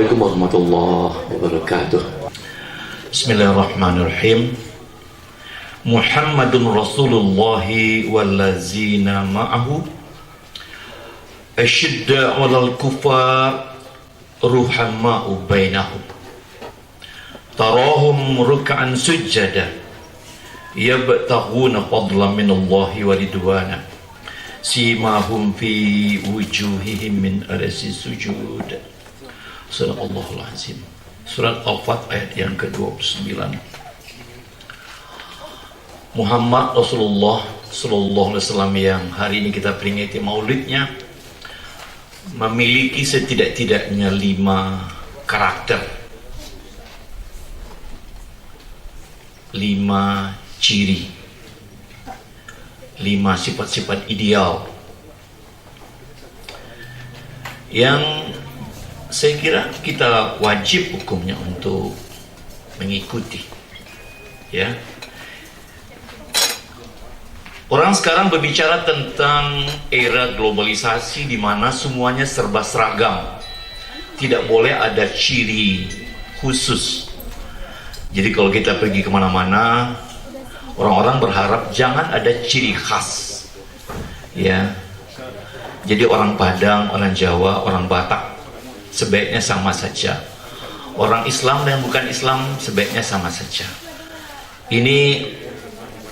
Assalamualaikum warahmatullahi wabarakatuh. Bismillahirrahmanirrahim. Muhammadun Rasulullah wallazina ma'ahu asyidda 'alal kufar ruhama'u bainahum tarahum ruk'an sujada yabtaghuna fadlan minallahi wa ridwana simahum fi wujuhihim min arasi sujud. Sadaqallahul azim. Surat Al-Fat ayat yang ke-29. Muhammad Rasulullah Sallallahu Alaihi Wasallam yang hari ini kita peringati maulidnya memiliki setidak-tidaknya 5 karakter, 5 ciri, 5 sifat-sifat ideal yang saya kira kita wajib hukumnya untuk mengikuti, ya. Orang sekarang berbicara tentang era globalisasi di mana semuanya serba seragam, tidak boleh ada ciri khusus. Jadi kalau kita pergi kemana-mana, orang-orang berharap jangan ada ciri khas, ya. Jadi orang Padang, orang Jawa, orang Batak sebaiknya sama saja. Orang Islam dan bukan Islam sebaiknya sama saja. Ini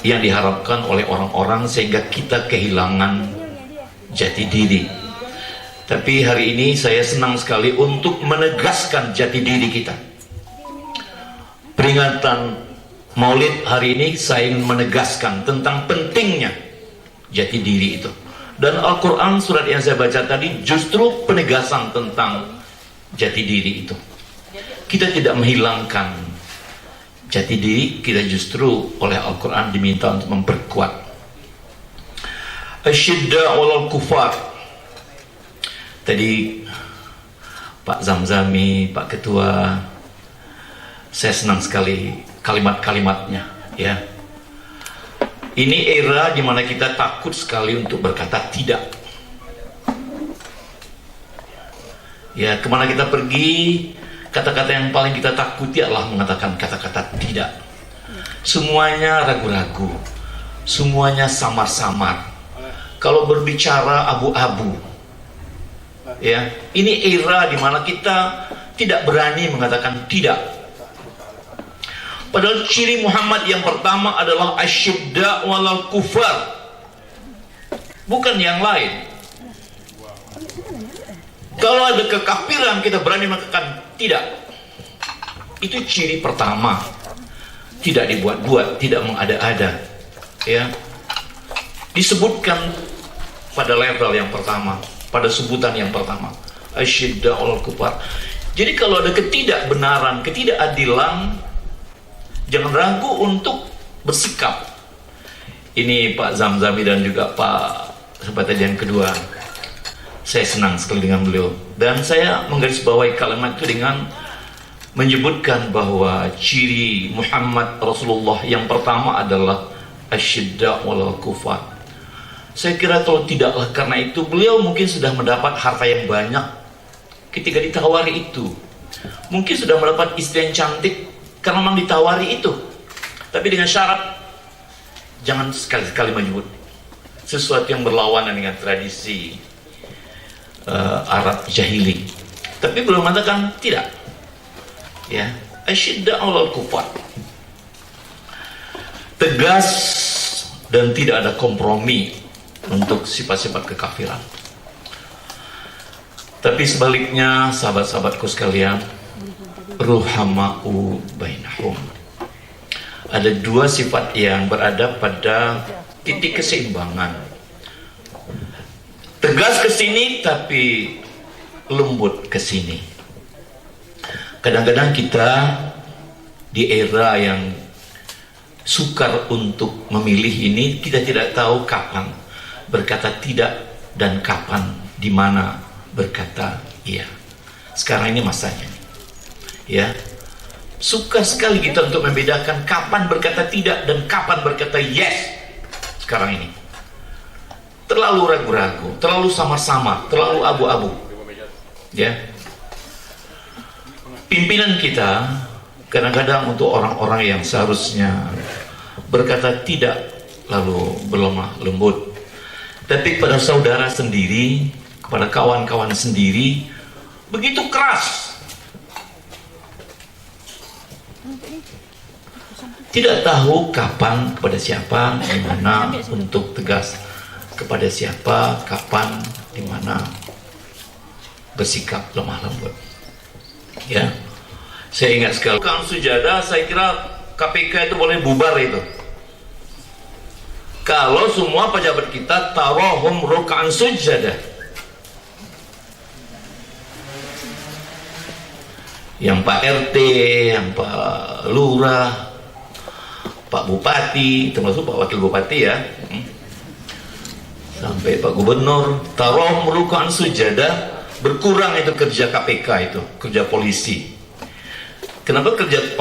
yang diharapkan oleh orang-orang sehingga kita kehilangan jati diri. Tapi hari ini saya senang sekali untuk menegaskan jati diri kita. Peringatan Maulid hari ini saya ingin menegaskan tentang pentingnya jati diri itu. Dan Al-Quran surat yang saya baca tadi justru penegasan tentang jati diri itu. Kita tidak menghilangkan jati diri, kita justru oleh Al-Quran diminta untuk memperkuat. Asyidda 'alal kufar. Tadi Pak Zamzami, Pak Ketua, saya senang sekali kalimat-kalimatnya, ya. Ini era di mana kita takut sekali untuk berkata tidak. Ya, kemana kita pergi, kata-kata yang paling kita takuti adalah mengatakan kata-kata tidak. Semuanya ragu-ragu, semuanya samar-samar. Kalau berbicara abu-abu, ya, ini era di mana kita tidak berani mengatakan tidak. Padahal ciri Muhammad yang pertama adalah asyidda 'alal kufar, bukan yang lain. Kalau ada kekafiran kita berani mengatakan tidak. Itu ciri pertama. Tidak dibuat-buat, tidak mengada-ada, ya. Disebutkan pada level yang pertama, pada sebutan yang pertama, asyidda 'alal kufar. Jadi kalau ada ketidakbenaran, ketidakadilan, jangan ragu untuk bersikap. Ini Pak Zamzami dan juga Pak sahabat yang kedua, saya senang sekali dengan beliau, dan saya menggarisbawahi kalimat itu dengan menyebutkan bahwa ciri Muhammad Rasulullah yang pertama adalah asyidda 'alal kufar. Saya kira kalau tidaklah karena itu, beliau mungkin sudah mendapat harta yang banyak ketika ditawari itu. Mungkin sudah mendapat istri yang cantik karena memang ditawari itu. Tapi dengan syarat jangan sekali-sekali menyebut sesuatu yang berlawanan dengan tradisi Arab jahili. Tapi belum mengatakan tidak, ya. Asyidda 'alal kufar, tegas dan tidak ada kompromi untuk sifat-sifat kekafiran. Tapi sebaliknya, sahabat-sahabatku sekalian, ruhama'u bainahum, ada 2 sifat yang berada pada titik keseimbangan. Tegas ke sini tapi lembut ke sini. Kadang-kadang kita di era yang sukar untuk memilih ini, kita tidak tahu kapan berkata tidak dan kapan di mana berkata iya. Sekarang ini masanya, ya. Sukar sekali kita untuk membedakan kapan berkata tidak dan kapan berkata yes. Sekarang ini terlalu ragu-ragu, terlalu sama-sama, terlalu abu-abu, ya. pimpinan kita kadang-kadang untuk orang-orang yang seharusnya berkata tidak lalu berlemah lembut, tapi kepada saudara sendiri, kepada kawan-kawan sendiri begitu keras. Tidak tahu kapan kepada siapa, di mana untuk tegas kepada siapa, kapan, di mana bersikap lemah lembut. Ya, saya ingat sekali kan sujadah, saya kira KPK itu boleh bubar itu. Kalau semua pejabat kita tarohum ruk'an sujadah. Yang Pak RT, yang Pak Lurah, Pak Bupati, termasuk Pak Wakil Bupati ya, sampai Pak Gubernur, tarohum ruk'an sujadah, berkurang itu kerja KPK itu, kerja polisi. Kenapa kerja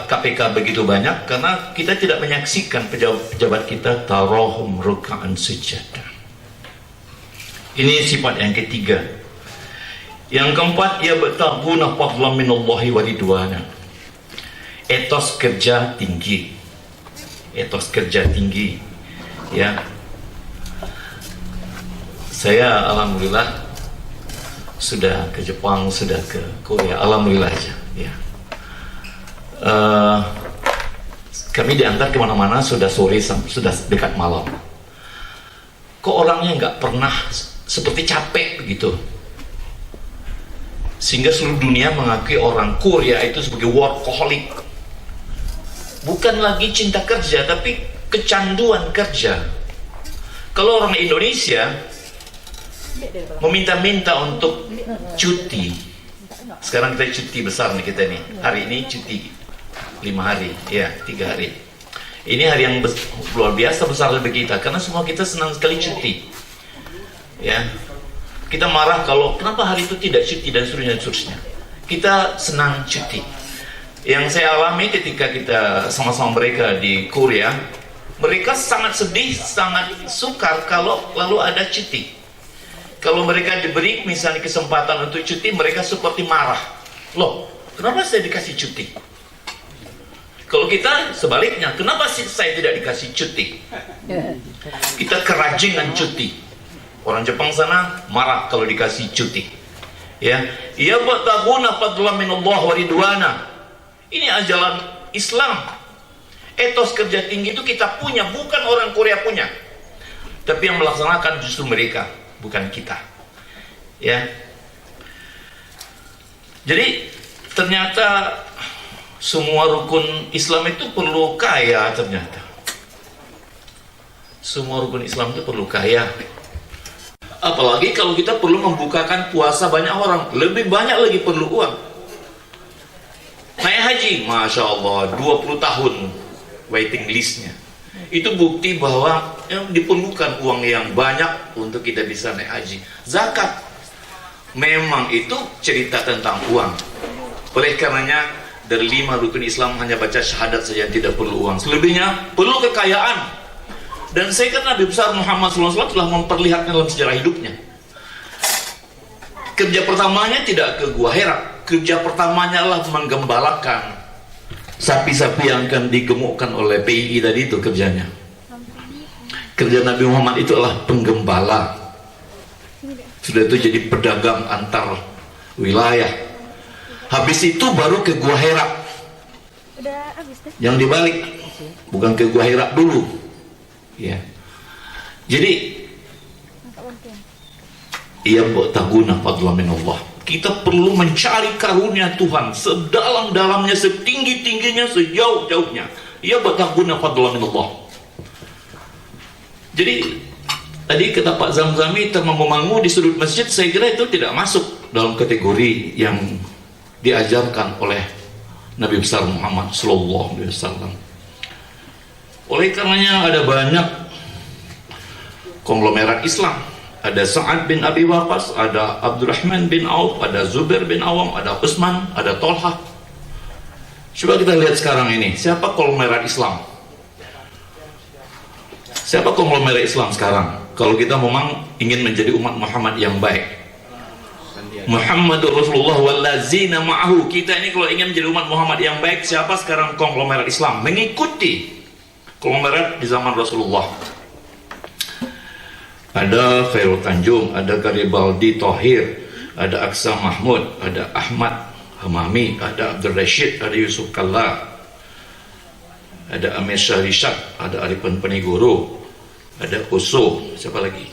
KPK begitu banyak? Karena kita tidak menyaksikan pejabat kita tarohum ruk'an sujadah. Ini sifat yang ketiga. Yang keempat, ya bertabuna fadlan minallahi wa ridwana. Etos kerja tinggi. Etos kerja tinggi. Ya. Saya alhamdulillah sudah ke Jepang, sudah ke Korea, alhamdulillah aja. Ya. Kami diantar kemana-mana sudah sore, sudah dekat malam. Kok orangnya nggak pernah seperti capek begitu, sehingga seluruh dunia mengakui orang Korea itu sebagai workaholic. Bukan lagi cinta kerja, tapi kecanduan kerja. Kalau orang Indonesia meminta-minta untuk cuti, sekarang kita cuti besar nih kita nih, hari ini cuti 5 hari, ya 3 hari. Ini hari yang luar biasa besar bagi kita, karena semua kita senang sekali cuti. Ya, kita marah kalau kenapa hari itu tidak cuti dan seterusnya. Kita senang cuti. Yang saya alami ketika kita sama-sama mereka di Korea, mereka sangat sedih, sangat sukar kalau lalu ada cuti. Kalau mereka diberi misalnya kesempatan untuk cuti, mereka seperti marah. Loh, kenapa saya dikasih cuti? Kalau kita sebaliknya, kenapa sih saya tidak dikasih cuti? Kita kerajingan cuti. Orang Jepang sana marah kalau dikasih cuti. Ya, ya bataguna fadlan minallah wa ridwana. Ini ajaran Islam. Etos kerja tinggi itu kita punya, bukan orang Korea punya. Tapi yang melaksanakan justru mereka, bukan kita. Ya. Jadi ternyata semua rukun Islam itu perlu kaya ternyata. Semua rukun Islam itu perlu kaya. Apalagi kalau kita perlu membukakan puasa banyak orang, lebih banyak lagi perlu uang. Naik haji, Masya Allah, 20 tahun waiting listnya. Itu bukti bahwa diperlukan uang yang banyak untuk kita bisa naik haji. Zakat, memang itu cerita tentang uang. Oleh karenanya, dari 5 rukun Islam hanya baca syahadat saja, tidak perlu uang. Selebihnya perlu kekayaan. Dan saya kan Nabi besar Muhammad SAW telah memperlihatkan dalam sejarah hidupnya. Kerja pertamanya tidak ke Gua Hira. Kerja pertamanya adalah menggembalakan sapi-sapi yang akan digemukkan oleh PII tadi, itu kerjanya. Kerja Nabi Muhammad itu adalah penggembala. Sudah itu jadi pedagang antar wilayah. Habis itu baru ke Gua Hira. Yang dibalik, bukan ke Gua Hira dulu. Ya. Jadi ia taguna fadlan minallah. Kita perlu mencari karunia Tuhan sedalam-dalamnya, setinggi-tingginya, sejauh-jauhnya. Ia bertaguna fadlan minallah. Jadi tadi kata Pak Zamzami termangu-mangu di sudut masjid, saya kira itu tidak masuk dalam kategori yang diajarkan oleh Nabi besar Muhammad sallallahu alaihi wasallam. Oleh karenanya ada banyak konglomerat Islam. Ada Sa'ad bin Abi Waqqas, ada Abdurrahman bin Auf, ada Zubair bin Awam, ada Utsman, ada Tolha. Coba kita lihat sekarang ini, siapa konglomerat Islam? Siapa konglomerat Islam sekarang? Kalau kita memang ingin menjadi umat Muhammad yang baik. Muhammadur Rasulullah wallazina ma'ahu. Kita ini kalau ingin menjadi umat Muhammad yang baik, siapa sekarang konglomerat Islam? Mengikuti konglomerat di zaman Rasulullah. Ada Khairul Tanjung, ada Garibaldi Thohir, ada Aksa Mahmud, ada Ahmad Hamami, ada Abdul Rashid, ada Yusuf Kalla, ada Amir Shah Rishad, ada Arifin Penigoro, ada Oso, siapa lagi?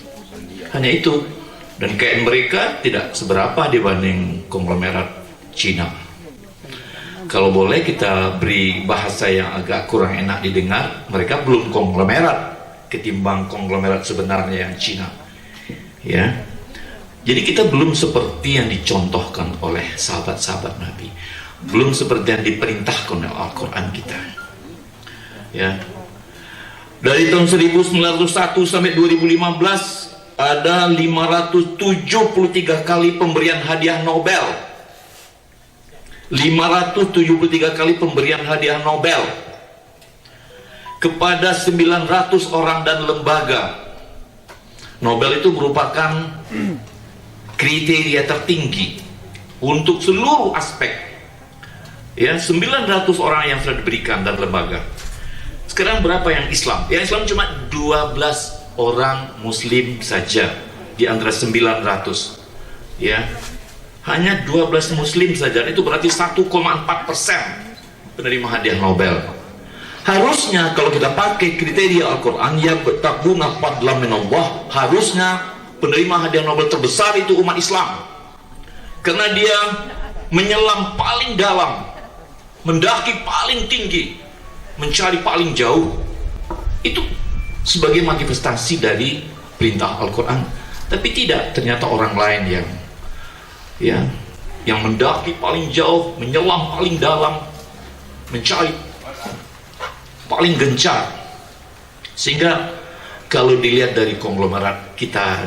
Hanya itu. Dan kain mereka tidak seberapa dibanding konglomerat Cina. Kalau boleh kita beri bahasa yang agak kurang enak didengar, mereka belum konglomerat ketimbang konglomerat sebenarnya yang Cina. Ya. Jadi kita belum seperti yang dicontohkan oleh sahabat-sahabat Nabi, belum seperti yang diperintahkan oleh Al-Quran kita. Ya. Dari tahun 1901 sampai 2015 ada 573 kali pemberian hadiah Nobel. 573 kali pemberian hadiah Nobel kepada 900 orang dan lembaga. Nobel itu merupakan kriteria tertinggi untuk seluruh aspek. Ya, 900 orang yang sudah diberikan dan lembaga. Sekarang berapa yang Islam? Yang Islam cuma 12 orang Muslim saja di antara 900. Ya, hanya 12 Muslim saja. Itu berarti 1,4% penerima hadiah Nobel. Harusnya kalau kita pakai kriteria Al-Quran, ya betakuna fadlan minallah, harusnya penerima hadiah Nobel terbesar itu umat Islam, karena dia menyelam paling dalam, mendaki paling tinggi, mencari paling jauh. Itu sebagai manifestasi dari perintah Al-Quran. Tapi tidak, ternyata orang lain yang mendaki paling jauh, menyelam paling dalam, mencari paling gencar. Sehingga kalau dilihat dari konglomerat kita,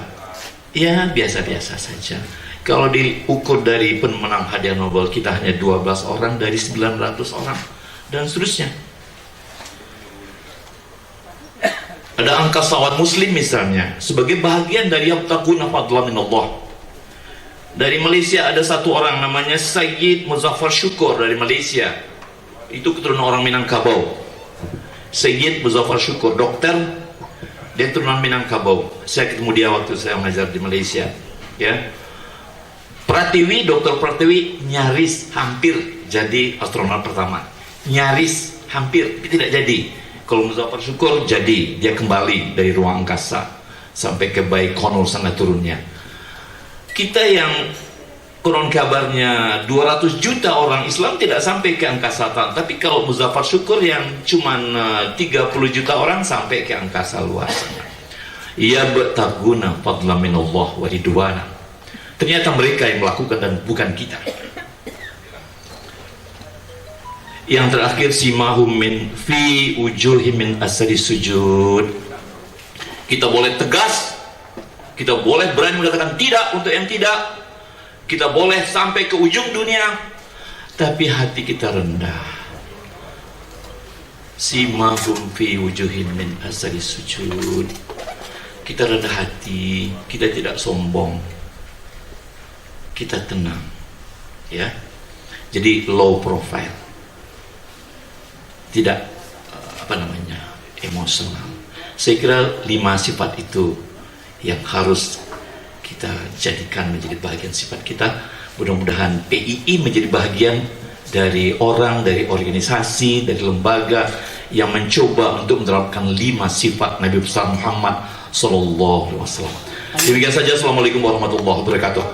ya biasa-biasa saja. Kalau diukur dari pemenang hadiah Nobel, kita hanya 12 orang dari 900 orang, dan seterusnya. Ada angkasawan Muslim misalnya, sebagai bahagian dari yabtaguna fadlan minallah. Dari Malaysia ada satu orang namanya Sayyid Muzaffar Syukur dari Malaysia. Itu keturunan orang Minangkabau. Sayyid Muzaffar Syukur, dokter, dia keturunan Minangkabau. Saya ketemu dia waktu saya mengajar di Malaysia. Ya, Pratiwi, Dr. Pratiwi nyaris hampir jadi astronot pertama. Nyaris, hampir, tapi tidak jadi. Kalau Muzaffar Syukur jadi, dia kembali dari ruang angkasa sampai ke Baikonur sana turunnya. Kita yang konon kabarnya 200 juta orang Islam tidak sampai ke angkasa, tapi kalau Muzaffar Syukur yang cuman 30 juta orang sampai ke angkasa luar sana. Ya betaguna fadlan minallah wa ridwana. Ternyata mereka yang melakukan dan bukan kita. Yang terakhir, simahum min fi wujuhim min asari sujud. Kita boleh tegas, kita boleh berani mengatakan tidak untuk yang tidak, kita boleh sampai ke ujung dunia, tapi hati kita rendah. Simahum fi wujuhim min asari sujud. Kita rendah hati, kita tidak sombong, kita tenang, ya. Jadi low profile, tidak emosional. Saya kira 5 sifat itu yang harus kita jadikan menjadi bagian sifat kita. Mudah-mudahan PII menjadi bagian dari orang, dari organisasi, dari lembaga yang mencoba untuk menerapkan 5 sifat Nabi besar Muhammad SAW. Demikian saja. Assalamualaikum warahmatullahi wabarakatuh.